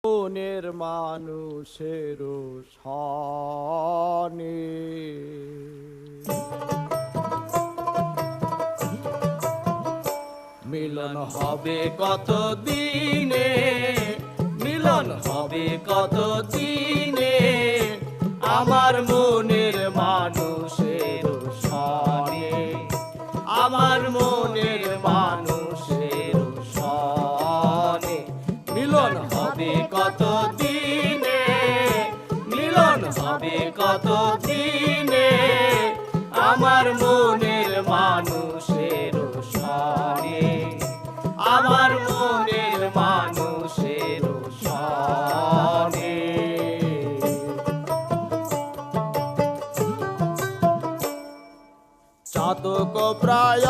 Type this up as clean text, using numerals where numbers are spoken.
মনের মানুষের সনে মিলন হবে কত দিনে, মিলন হবে কত দিনে আমার মনের মানুষের সনে, আমার মনের মানুষের সনে মিলন হবে কত দিনে, মিলন হবে কত দিনে আমার মনের মানুষের সনে, আমার মনের মানুষের সনে। চাতক প্রায়